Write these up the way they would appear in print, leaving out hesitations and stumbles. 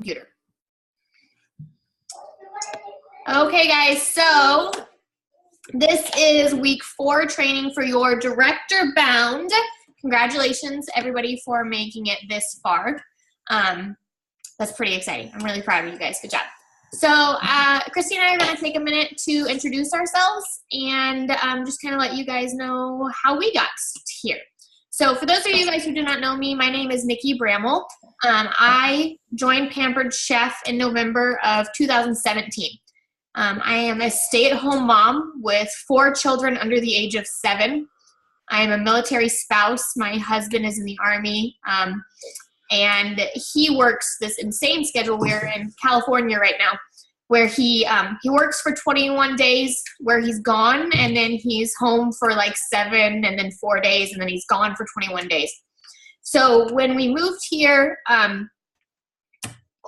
computer. Okay, guys, so this is week 4 training for your director bound. Congratulations, everybody, for making it this far. That's pretty exciting. I'm really proud of you guys. Good job. So Christy and I are going to take a minute to introduce ourselves and just kind of let you guys know how we got here. So for those of you guys who do not know me, my name is Nikki Bramwell. I joined Pampered Chef in November of 2017. I am a stay-at-home mom with 4 children under the age of 7. I am a military spouse. My husband is in the Army, and he works this insane schedule. We're in California right now, where he works for 21 days where he's gone, and then he's home for like 7 and then 4 days, and then he's gone for 21 days. So when we moved here,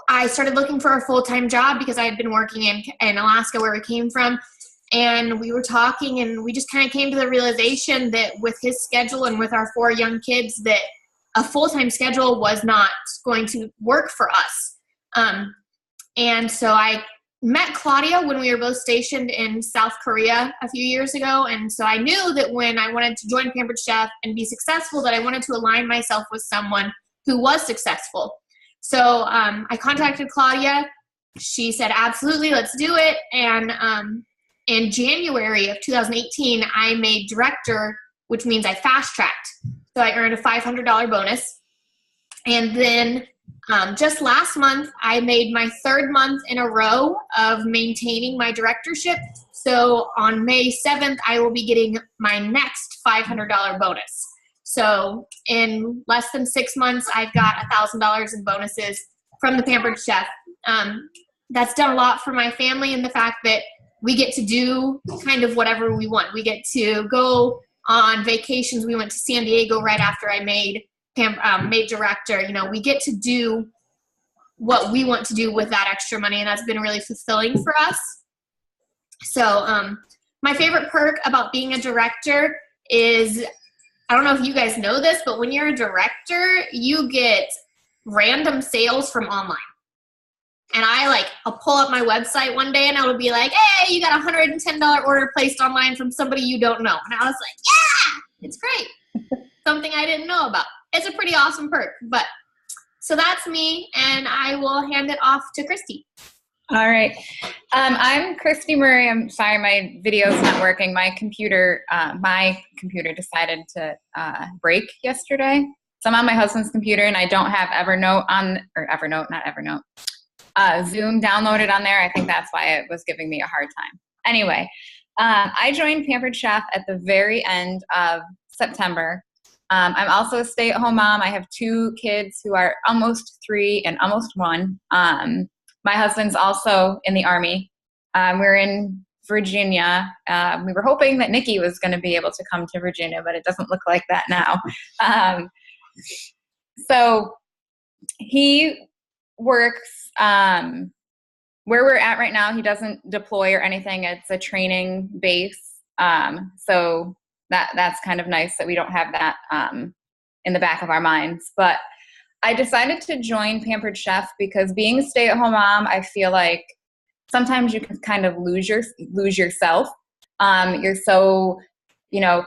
I started looking for a full-time job because I had been working in Alaska, where we came from, and we were talking, and we just kind of came to the realization that with his schedule and with our 4 young kids, that a full-time schedule was not going to work for us. And so I met Claudia when we were both stationed in South Korea a few years ago, and so I knew that when I wanted to join Pampered Chef and be successful, that I wanted to align myself with someone who was successful. So I contacted Claudia. She said, absolutely, let's do it. And in January of 2018, I made director, which means I fast-tracked. So I earned a $500 bonus. And then just last month, I made my 3rd month in a row of maintaining my directorship. So on May 7th, I will be getting my next $500 bonus. So in less than 6 months, I've got $1,000 in bonuses from the Pampered Chef. That's done a lot for my family, and the fact that we get to do kind of whatever we want. We get to go on vacations. We went to San Diego right after I made director. You know, we get to do what we want to do with that extra money, and that's been really fulfilling for us. So my favorite perk about being a director is, I don't know if you guys know this, but when you're a director, you get random sales from online. And I'll pull up my website one day and it'll be like, hey, you got a $110 order placed online from somebody you don't know. And I was like, yeah, it's great. Something I didn't know about. It's a pretty awesome perk. But so that's me, and I will hand it off to Christy. All right. I'm Christy Murray. I'm sorry, my video's not working. My computer decided to break yesterday. So I'm on my husband's computer, and I don't have Zoom downloaded on there. I think that's why it was giving me a hard time. Anyway, I joined Pampered Chef at the very end of September. I'm also a stay-at-home mom. I have 2 kids who are almost 3 and almost 1. My husband's also in the Army. We're in Virginia. We were hoping that Nikki was going to be able to come to Virginia, but it doesn't look like that now. So he works where we're at right now. He doesn't deploy or anything. It's a training base. So that's kind of nice that we don't have that in the back of our minds. But I decided to join Pampered Chef because being a stay-at-home mom, I feel like sometimes you can kind of lose yourself. You're so,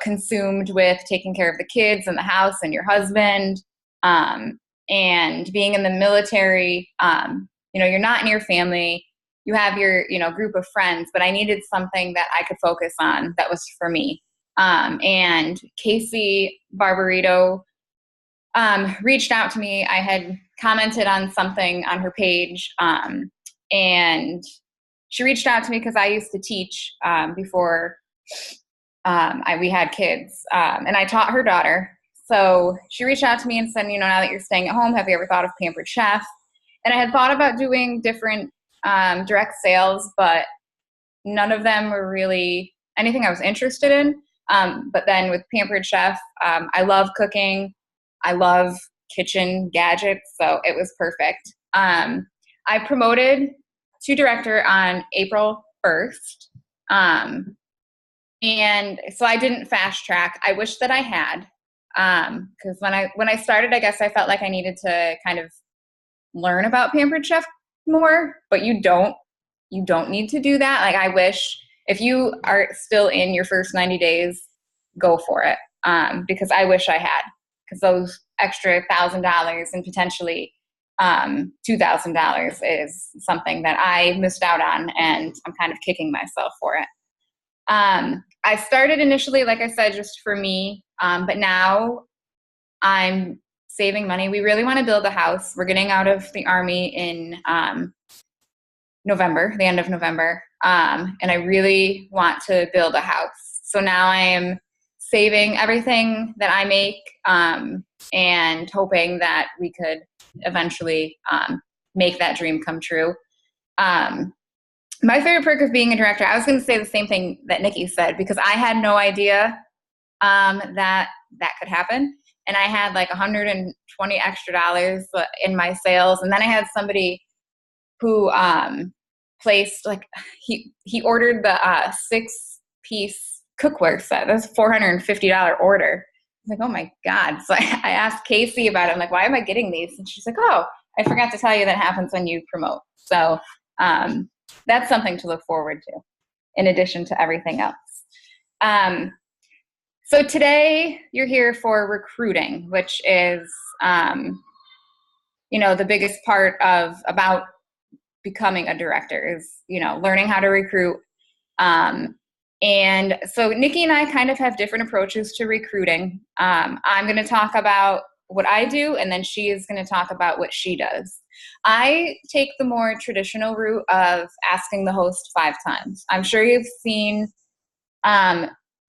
consumed with taking care of the kids and the house and your husband, and being in the military. You're not in your family. You have your, group of friends, but I needed something that I could focus on that was for me. And Casey Barbarito reached out to me. I had commented on something on her page, and she reached out to me because I used to teach before we had kids, and I taught her daughter. So she reached out to me and said, now that you're staying at home, have you ever thought of Pampered Chef? And I had thought about doing different direct sales, but none of them were really anything I was interested in. But then with Pampered Chef, I love cooking. I love kitchen gadgets, so it was perfect. I promoted to director on April 1st. And so I didn't fast track. I wish that I had, because when I started, I guess I felt like I needed to kind of learn about Pampered Chef more, but you don't need to do that. Like, I wish, if you are still in your first 90 days, go for it. Because I wish I had, because those extra $1,000 and potentially $2,000 is something that I missed out on, and I'm kind of kicking myself for it. I started initially, like I said, just for me, but now I'm saving money. We really want to build a house. We're getting out of the Army in November, the end of November, and I really want to build a house. So now I am saving everything that I make, and hoping that we could eventually make that dream come true. My favorite perk of being a director, I was going to say the same thing that Nikki said, because I had no idea that could happen. And I had like $120 extra in my sales. And then I had somebody who placed, like, he ordered the 6-piece cookware set. That's a $450 order. I was like, oh my God. So I asked Casey about it. I'm like, why am I getting these? And she's like, oh, I forgot to tell you that happens when you promote. So that's something to look forward to, in addition to everything else. So today you're here for recruiting, which is, the biggest part about becoming a director is, learning how to recruit. And so Nikki and I kind of have different approaches to recruiting. I'm going to talk about what I do, and then she is going to talk about what she does. I take the more traditional route of asking the host 5 times. I'm sure you've seen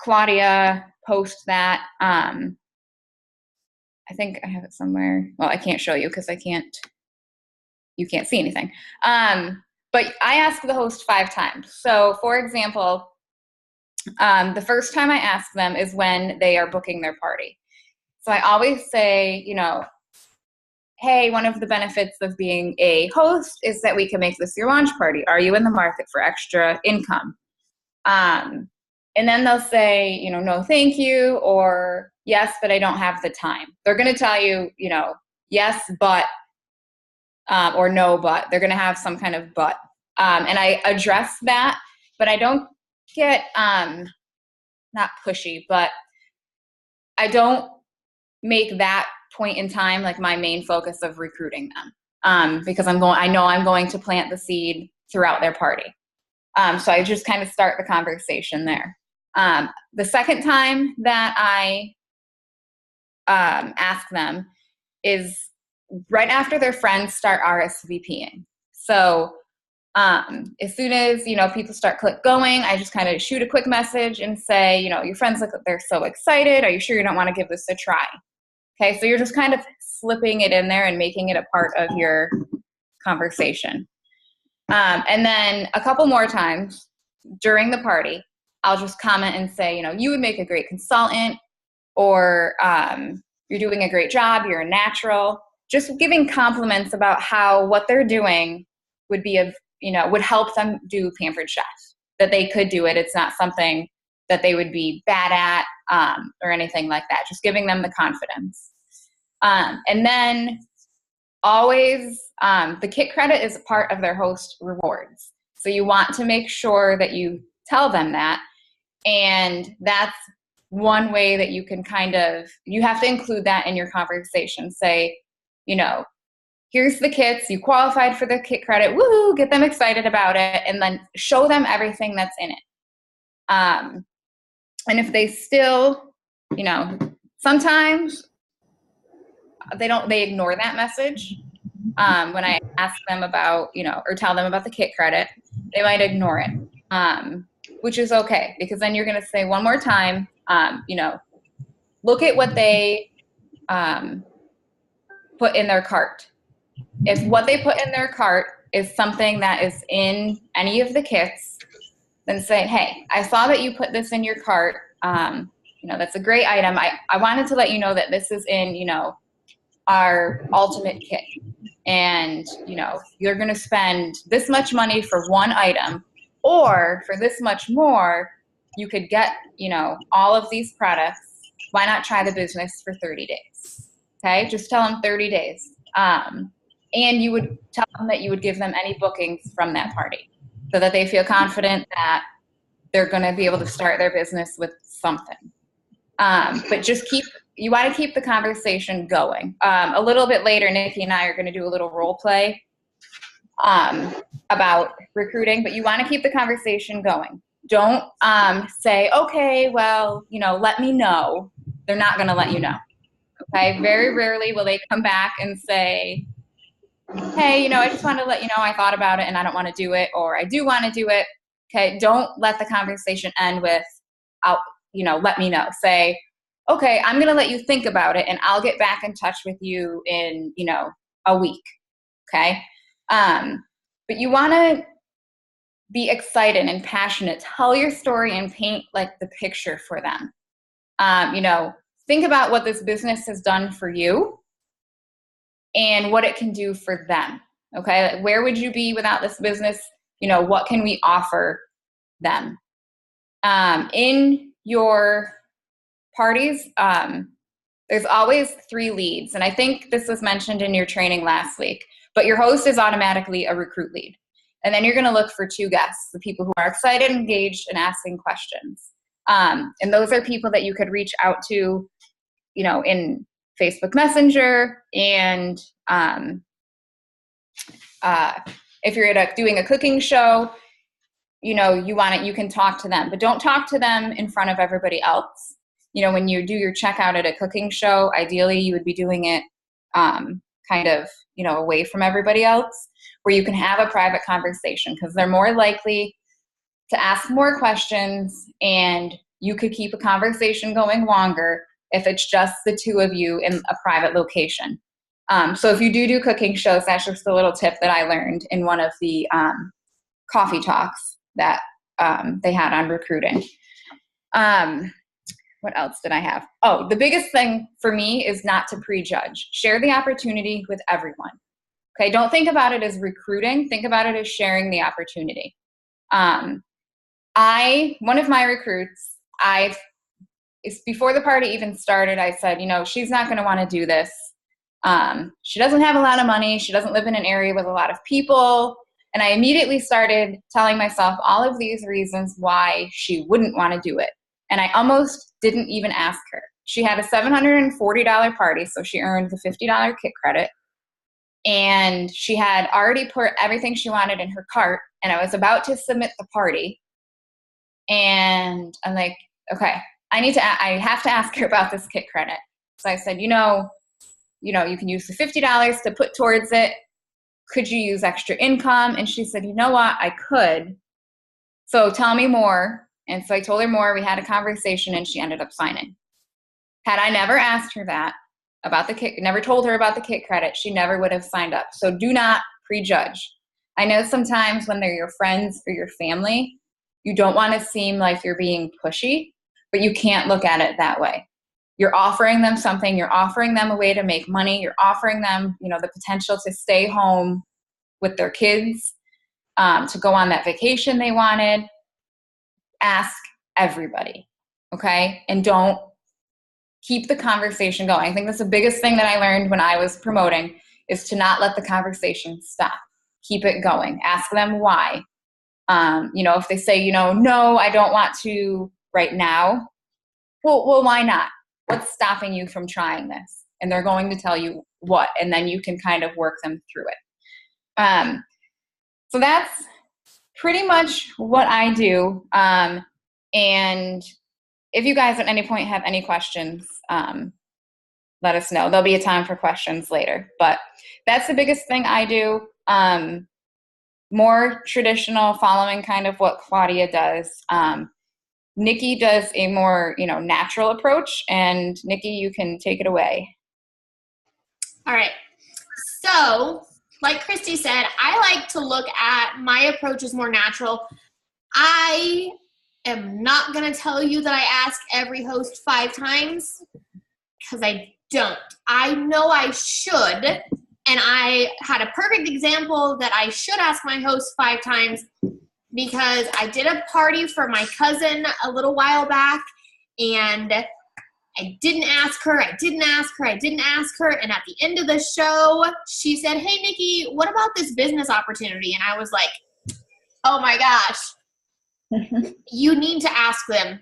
Claudia post that. I think I have it somewhere. Well, I can't show you because you can't see anything. But I ask the host 5 times. So for example, the first time I ask them is when they are booking their party. So I always say, hey, one of the benefits of being a host is that we can make this your launch party. Are you in the market for extra income? And then they'll say, no, thank you, or yes, but I don't have the time. They're going to tell you, yes, but, or no, but. They're going to have some kind of but. And I address that, but I don't get, not pushy, but I don't make that point in time like my main focus of recruiting them, because I know I'm going to plant the seed throughout their party. So I just kind of start the conversation there. The second time that I ask them is right after their friends start RSVPing. So as soon as, people start going, I just kind of shoot a quick message and say, your friends look like they're so excited. Are you sure you don't want to give this a try? Okay, so you're just kind of slipping it in there and making it a part of your conversation. And then a couple more times during the party, I'll just comment and say, you would make a great consultant, or you're doing a great job, you're a natural. Just giving compliments about how what they're doing would be would help them do Pampered Chef, that they could do it. It's not something that they would be bad at, or anything like that. Just giving them the confidence. And then always, the kit credit is a part of their host rewards. So you want to make sure that you tell them that. And that's one way that you can you have to include that in your conversation. Say, here's the kits, you qualified for the kit credit, woohoo, get them excited about it, and then show them everything that's in it. And if they still, sometimes they ignore that message. When I ask them about, or tell them about the kit credit, they might ignore it, which is okay, because then you're going to say one more time, look at what they put in their cart. If what they put in their cart is something that is in any of the kits, then say, hey, I saw that you put this in your cart. That's a great item. I wanted to let you know that this is in, our ultimate kit. And, you're going to spend this much money for one item, or for this much more, you could get, all of these products. Why not try the business for 30 days? Okay. Just tell them 30 days. And you would tell them that you would give them any bookings from that party so that they feel confident that they're going to be able to start their business with something. But you want to keep the conversation going. A little bit later, Nikki and I are going to do a little role play about recruiting, but you want to keep the conversation going. Don't say, okay, well, let me know. They're not going to let you know. Okay. Very rarely will they come back and say, hey, I just wanted to let you know I thought about it and I don't want to do it, or I do want to do it. Okay. Don't let the conversation end with, let me know. Say, okay, I'm going to let you think about it and I'll get back in touch with you in, a week. Okay. But you want to be excited and passionate. Tell your story and paint like the picture for them. Think about what this business has done for you and what it can do for them. Okay. Like, where would you be without this business? What can we offer them? In your parties, there's always 3 leads. And I think this was mentioned in your training last week, but your host is automatically a recruit lead. And then you're going to look for 2 guests, the people who are excited, engaged, and asking questions. And those are people that you could reach out to, in Facebook Messenger. And if you're doing a cooking show, you can talk to them, but don't talk to them in front of everybody else. When you do your checkout at a cooking show, ideally you would be doing it kind of, away from everybody else, where you can have a private conversation, because they're more likely to ask more questions and you could keep a conversation going longer if it's just the 2 of you in a private location. So if you do cooking shows, that's just a little tip that I learned in one of the coffee talks that they had on recruiting. What else did I have? Oh, the biggest thing for me is not to prejudge. Share the opportunity with everyone. Okay, don't think about it as recruiting. Think about it as sharing the opportunity. One of my recruits, before the party even started, I said, she's not going to want to do this. She doesn't have a lot of money. She doesn't live in an area with a lot of people. And I immediately started telling myself all of these reasons why she wouldn't want to do it. And I almost didn't even ask her. She had a $740 party, so she earned the $50 kit credit. And she had already put everything she wanted in her cart, and I was about to submit the party. And I'm like, okay, I have to ask her about this kit credit. So I said, you can use the $50 to put towards it. Could you use extra income? And she said, you know what, I could. So tell me more. And so I told her more. We had a conversation and she ended up signing. Had I never asked her that about the kit, never told her about the kit credit, she never would have signed up. So do not prejudge. I know sometimes when they're your friends or your family, you don't want to seem like you're being pushy, but you can't look at it that way. You're offering them something. You're offering them a way to make money. You're offering them, the potential to stay home with their kids, to go on that vacation they wanted. Ask everybody, okay? And don't keep the conversation going. I think that's the biggest thing that I learned when I was promoting, is to not let the conversation stop. Keep it going. Ask them why. If they say, no, I don't want to right now. Well, why not? What's stopping you from trying this? And they're going to tell you what, and then you can kind of work them through it. So that's pretty much what I do. And if you guys at any point have any questions, let us know. There'll be a time for questions later. But that's the biggest thing I do. More traditional, following kind of what Claudia does. Nikki does a more, natural approach. And Nikki, you can take it away. All right. So, like Christy said, I like to look at my approach as more natural. I am not going to tell you that I ask every host 5 times, because I don't. I know I should, and I had a perfect example that I should ask my host 5 times, because I did a party for my cousin a little while back, and I didn't ask her. And at the end of the show, she said, hey, Nikki, what about this business opportunity? And I was like, oh my gosh, you need to ask them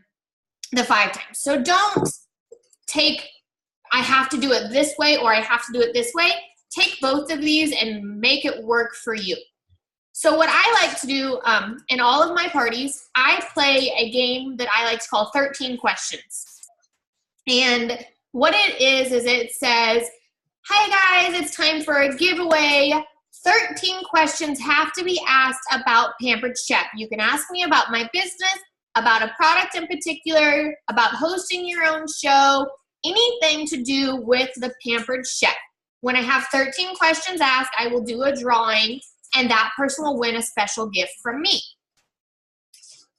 the 5 times. So don't take, I have to do it this way or I have to do it this way. Take both of these and make it work for you. So what I like to do in all of my parties, I play a game that I like to call 13 questions. And what it is it says, hi guys, it's time for a giveaway. 13 questions have to be asked about Pampered Chef. You can ask me about my business, about a product in particular, about hosting your own show, anything to do with the Pampered Chef. When I have 13 questions asked, I will do a drawing and that person will win a special gift from me.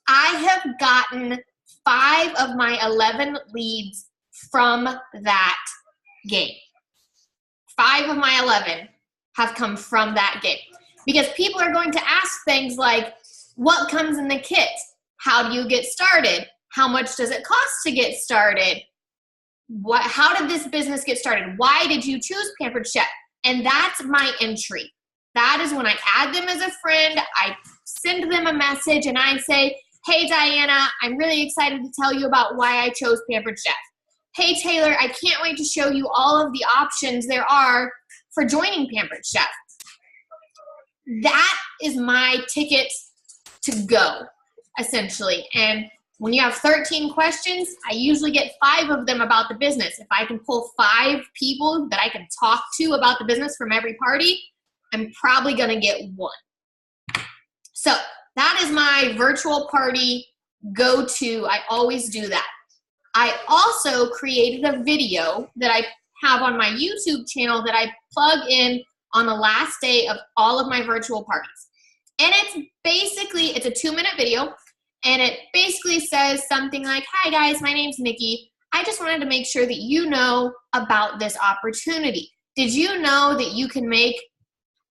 I have gotten 5 of my 11 leads from that game. 5 of my 11 have come from that game. Because people are going to ask things like, what comes in the kit? How do you get started? How much does it cost to get started? How did this business get started? Why did you choose Pampered Chef? And that's my entry. That is when I add them as a friend, I send them a message and I say, hey Diana, I'm really excited to tell you about why I chose Pampered Chef. Hey Taylor, I can't wait to show you all of the options there are for joining Pampered Chef. That is my ticket to go, essentially. And when you have 13 questions, I usually get 5 of them about the business. If I can pull 5 people that I can talk to about the business from every party, I'm probably going to get 1. So that is my virtual party go-to. I always do that. I also created a video that I have on my YouTube channel that I plug in on the last day of all of my virtual parties. And it's a 2-minute video. And it basically says something like, hi guys, my name's Nikki. I just wanted to make sure that you know about this opportunity. Did you know that you can make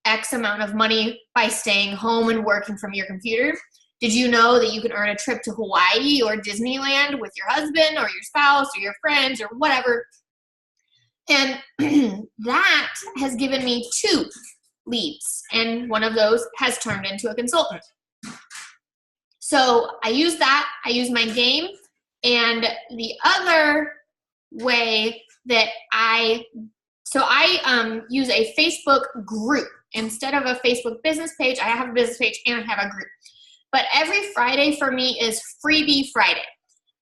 X amount of money by staying home and working from your computer? Did you know that you can earn a trip to Hawaii or Disneyland with your husband or your spouse or your friends or whatever? And that has given me 2 leads. And one of those has turned into a consultant. So I use that. I use my game. And the other way that I use a Facebook group. Instead of a Facebook business page, I have a business page and I have a group. But every Friday for me is Freebie Friday.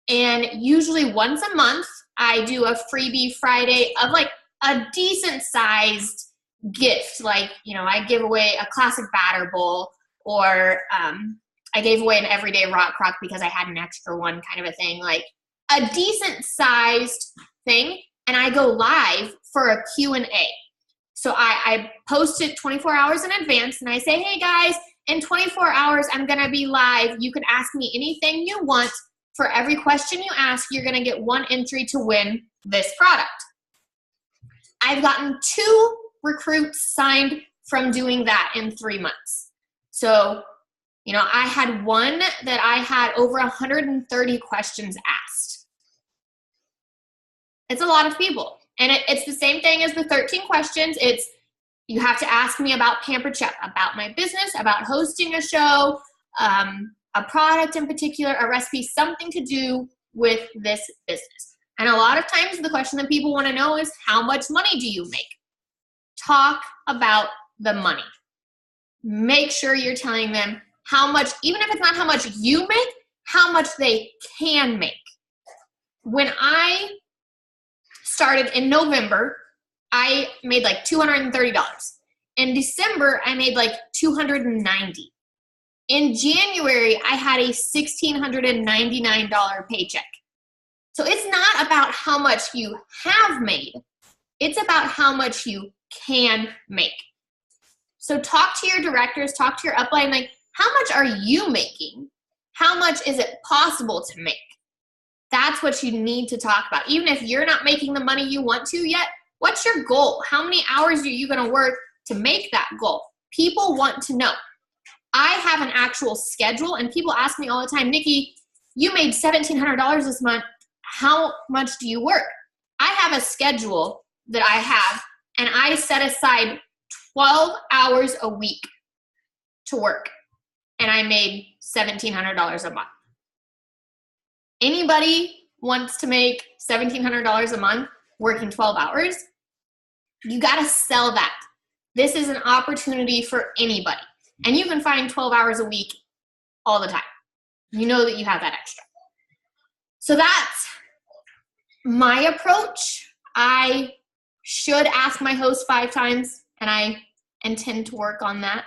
And usually once a month, I do a Freebie Friday of like a decent sized gift. Like, I give away a classic batter bowl, or I gave away an everyday rock crock because I had an extra one, kind of a thing. Like a decent sized thing. And I go live for a Q&A. So I post it 24 hours in advance and I say, hey guys, in 24 hours, I'm going to be live. You can ask me anything you want. For every question you ask, you're going to get 1 entry to win this product. I've gotten 2 recruits signed from doing that in 3 months. So, I had one that I had over 130 questions asked. It's a lot of people. And it's the same thing as the 13 questions. It's, you have to ask me about Pampered Chef, about my business, about hosting a show, a product in particular, a recipe, something to do with this business. And a lot of times the question that people want to know is, how much money do you make? Talk about the money. Make sure you're telling them how much, even if it's not how much you make, how much they can make. When I started in November, I made like $230. In December, I made like $290. In January, I had a $1,699 paycheck. So it's not about how much you have made. It's about how much you can make. So talk to your directors, talk to your upline, like, how much are you making? How much is it possible to make? That's what you need to talk about. Even if you're not making the money you want to yet, what's your goal? How many hours are you going to work to make that goal? People want to know. I have an actual schedule, and people ask me all the time, Nikki, you made $1,700 this month. how much do you work? I have a schedule that I have, and I set aside 12 hours a week to work, and I made $1,700 a month. Anybody wants to make $1,700 a month working 12 hours? You got to sell that. This is an opportunity for anybody. And you can find 12 hours a week all the time. You know that you have that extra. So that's my approach. I should ask my host 5 times, and I intend to work on that.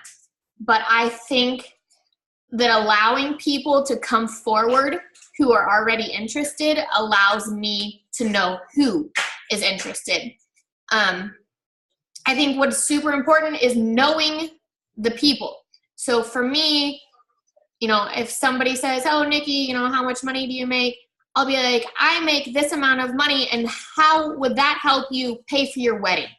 But I think that allowing people to come forward who are already interested allows me to know who is interested. I think what's super important is knowing the people. So for me, if somebody says, oh, Nikki, how much money do you make? I'll be like, I make this amount of money, and how would that help you pay for your wedding?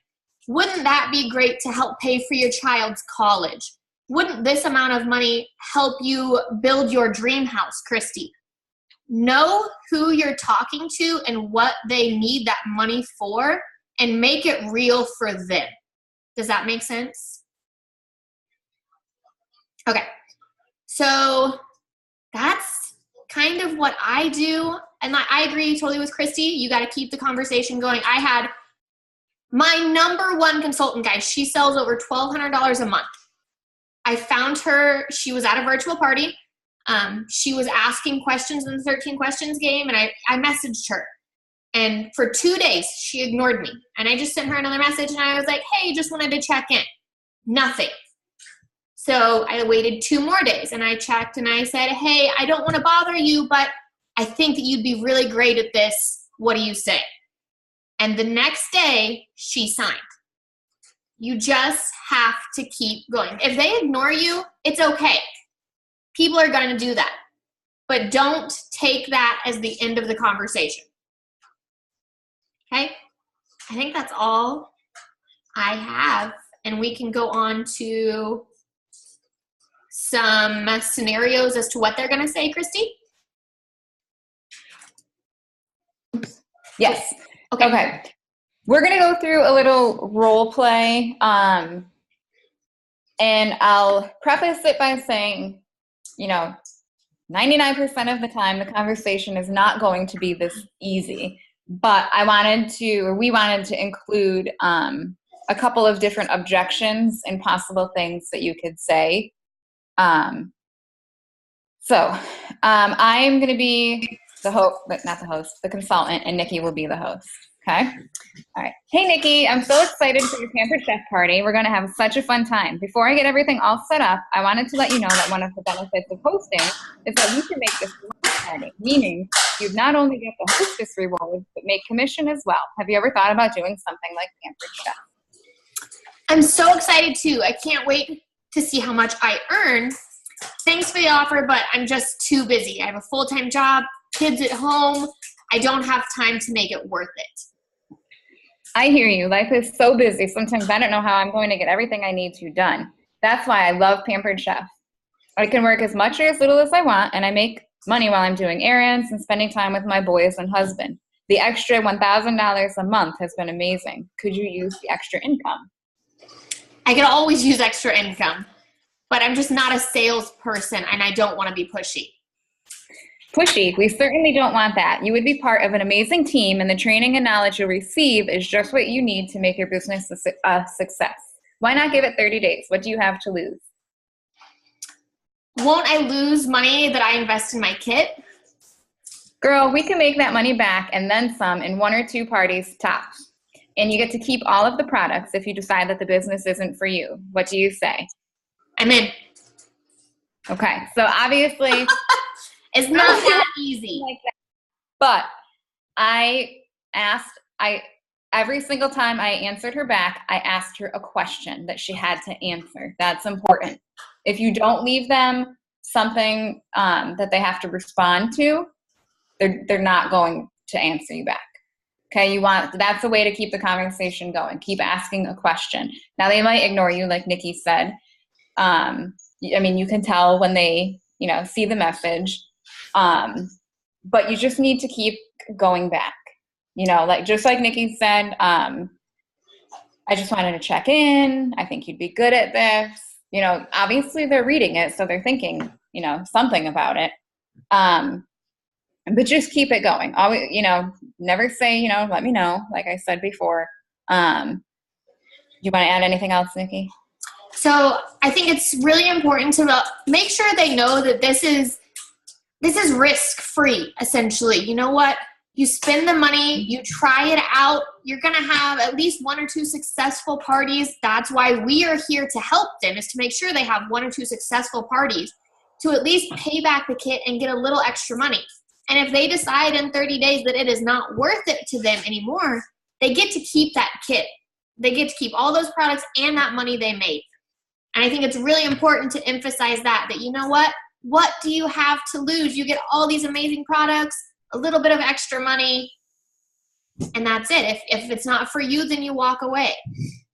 Wouldn't that be great to help pay for your child's college? Wouldn't this amount of money help you build your dream house, Christy? Know who you're talking to and what they need that money for, and make it real for them. Does that make sense? Okay. So that's kind of what I do. And I agree totally with Christy. You got to keep the conversation going. I had my number one consultant, guys. She sells over $1,200 a month. I found her. She was at a virtual party. She was asking questions in the 13 questions game, and I messaged her. And for 2 days, she ignored me. And I just sent her another message, and I was like, hey, just wanted to check in. Nothing. So I waited 2 more days, and I checked, and I said, hey, I don't want to bother you, but I think that you'd be really great at this. What do you say? And the next day, she signed. You just have to keep going. If they ignore you, it's okay. People are going to do that. But don't take that as the end of the conversation. Okay? I think that's all I have. And we can go on to some scenarios as to what they're going to say, Christy. Yes. Okay. We're going to go through a little role play. And I'll preface it by saying, 99% of the time, the conversation is not going to be this easy. But we wanted to include a couple of different objections and possible things that you could say. I'm going to be the consultant, and Nikki will be the host. Okay. All right. Hey, Nikki, I'm so excited for your Pampered Chef party. We're going to have such a fun time. Before I get everything all set up, I wanted to let you know that one of the benefits of hosting is that you can make this a party, meaning you'd not only get the hostess rewards, but make commission as well. Have you ever thought about doing something like Pampered Chef? I'm so excited too. I can't wait to see how much I earn. Thanks for the offer, but I'm just too busy. I have a full-time job, kids at home. I don't have time to make it worth it. I hear you. Life is so busy. Sometimes I don't know how I'm going to get everything I need to done. That's why I love Pampered Chef. I can work as much or as little as I want, and I make money while I'm doing errands and spending time with my boys and husband. The extra $1,000 a month has been amazing. Could you use the extra income? I could always use extra income, but I'm just not a salesperson, and I don't want to be pushy. Pushy, we certainly don't want that. You would be part of an amazing team, and the training and knowledge you'll receive is just what you need to make your business a success. Why not give it 30 days? What do you have to lose? Won't I lose money that I invest in my kit? Girl, we can make that money back and then some in 1 or 2 parties tops. And you get to keep all of the products if you decide that the business isn't for you. What do you say? I'm in. Okay, so obviously it's not that easy. Like that. But every single time I answered her back, I asked her a question that she had to answer. That's important. If you don't leave them something that they have to respond to, they're not going to answer you back. Okay, that's a way to keep the conversation going. Keep asking a question. Now they might ignore you, like Nikki said. You can tell when they, see the message. But you just need to keep going back. Like just like Nikki said, I just wanted to check in. I think you'd be good at this. Obviously they're reading it, so they're thinking, something about it. But just keep it going. Always, never say, let me know, like I said before. You want to add anything else, Nikki? So I think it's really important to make sure they know that this is risk-free, essentially. You know what? You spend the money, you try it out, you're going to have at least 1 or 2 successful parties. That's why we are here to help them, is to make sure they have 1 or 2 successful parties to at least pay back the kit and get a little extra money. And if they decide in 30 days that it is not worth it to them anymore, they get to keep that kit. They get to keep all those products and that money they made. And I think it's really important to emphasize that you know what? What do you have to lose? You get all these amazing products, a little bit of extra money, and that's it. If it's not for you, then you walk away.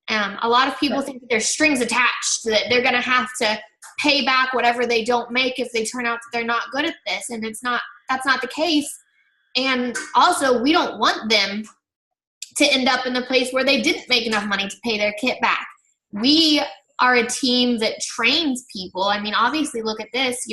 A lot of people think that there's strings attached, that they're going to have to pay back whatever they don't make if they turn out that they're not good at this, and that's not the case. And also, we don't want them to end up in the place where they didn't make enough money to pay their kit back. We are a team that trains people. I mean, obviously, look at this,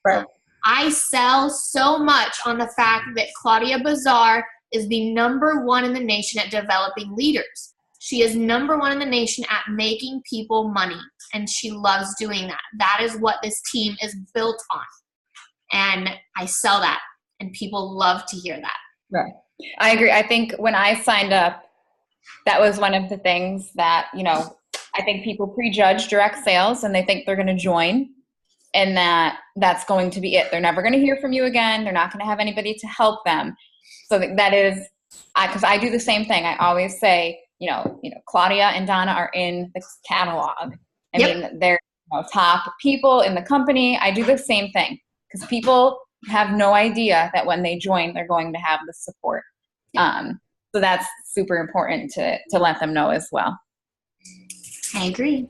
Right. I sell so much on the fact that Claudia Bazar is the #1 in the nation at developing leaders. She is #1 in the nation at making people money, and she loves doing that. That is what this team is built on. And I sell that, and people love to hear that. Right. I agree. I think when I signed up, that was one of the things that, I think people prejudge direct sales and they think they're going to join and that's going to be it. They're never going to hear from you again. They're not going to have anybody to help them. So that is, because I do the same thing. I always say, Claudia and Donna are in the catalog. I mean, they're top people in the company. I do the same thing because people have no idea that when they join, they're going to have the support. So that's super important to let them know as well. I agree.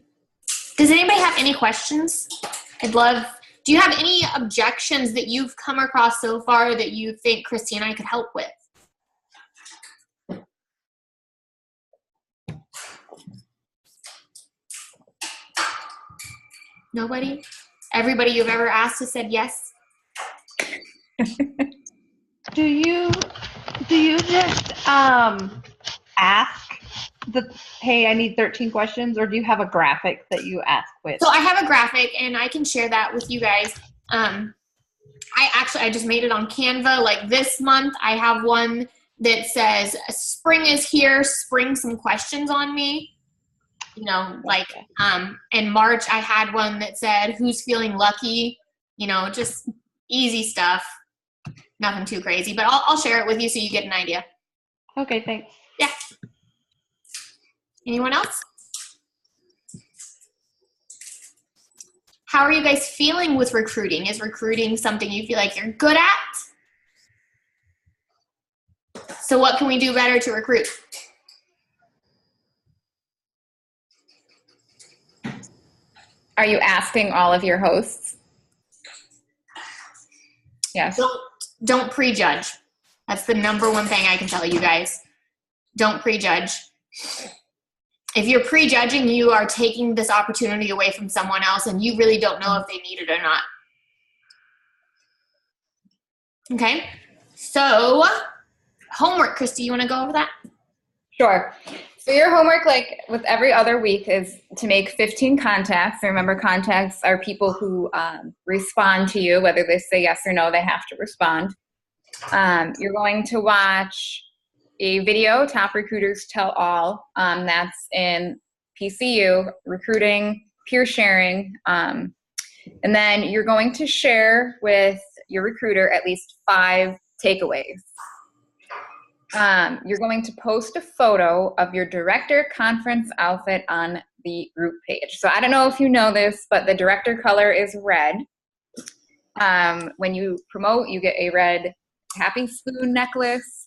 Does anybody have any questions? Do you have any objections that you've come across so far that you think Christy and I could help with? Nobody? Everybody you've ever asked has said yes? Do you just ask hey, I need 13 questions, or do you have a graphic that you ask with? So I have a graphic, and I can share that with you guys. I just made it on Canva. Like this month, I have one that says, spring is here, spring some questions on me. In March, I had one that said, who's feeling lucky? Just easy stuff. Nothing too crazy, but I'll share it with you so you get an idea. Okay, thanks. Yeah. Anyone else? How are you guys feeling with recruiting? Is recruiting something you feel like you're good at? So what can we do better to recruit? Are you asking all of your hosts? Yes. Don't prejudge. That's the #1 thing I can tell you guys. Don't prejudge. If you're prejudging, you are taking this opportunity away from someone else, and you really don't know if they need it or not. Okay? So, homework, Christy, you want to go over that? Sure. So your homework, like with every other week, is to make 15 contacts. Remember, contacts are people who respond to you. Whether they say yes or no, they have to respond. You're going to watch a video, Top Recruiters Tell All. That's in PCU, recruiting, peer sharing. And then you're going to share with your recruiter at least 5 takeaways. You're going to post a photo of your director conference outfit on the group page. So I don't know if you know this, but the director color is red. When you promote, you get a red happy spoon necklace.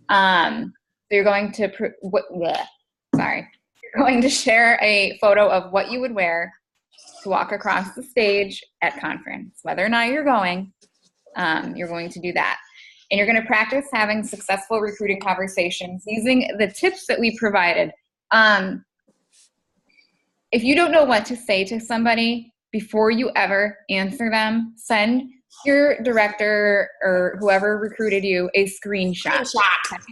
So you're going to you're going to share a photo of what you would wear to walk across the stage at conference. Whether or not you're going to do that. and you're going to practice having successful recruiting conversations using the tips that we provided. If you don't know what to say to somebody before you ever answer them, send your director or whoever recruited you a screenshot.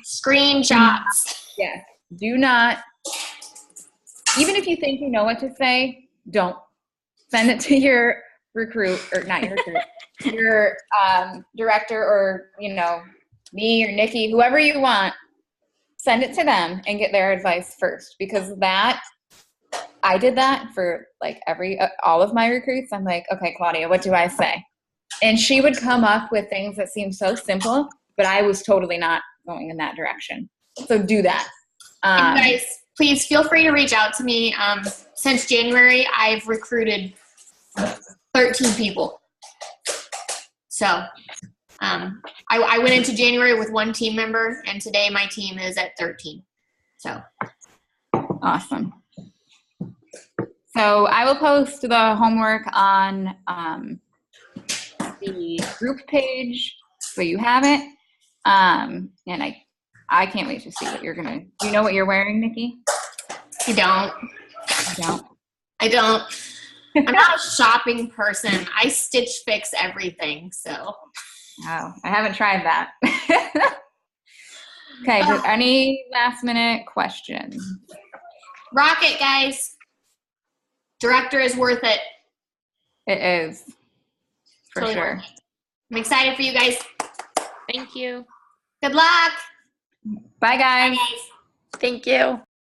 Screenshots. Yes. Do not, even if you think you know what to say, don't. Send it to your recruit, or not your recruit, your director, or, you know, me or Nikki, whoever you want. Send it to them and get their advice first, because I did that for like all of my recruits. I'm like, okay, Claudia, what do I say? And she would come up with things that seemed so simple, but I was totally not going in that direction. So do that. And guys, please feel free to reach out to me. Since January, I've recruited 13 people. So I went into January with 1 team member, and today my team is at 13. So awesome. So I will post the homework on the group page so you have it. And I can't wait to see what you're gonna. Do you know what you're wearing, Nikki? I don't. You don't? I don't. I'm not a shopping person. I Stitch Fix everything. So. Oh, I haven't tried that. Okay. Any last minute questions? Rock it, guys. Director is worth it. It is. For totally sure. I'm excited for you guys. Thank you. Good luck. Bye, guys. Bye, guys. Thank you.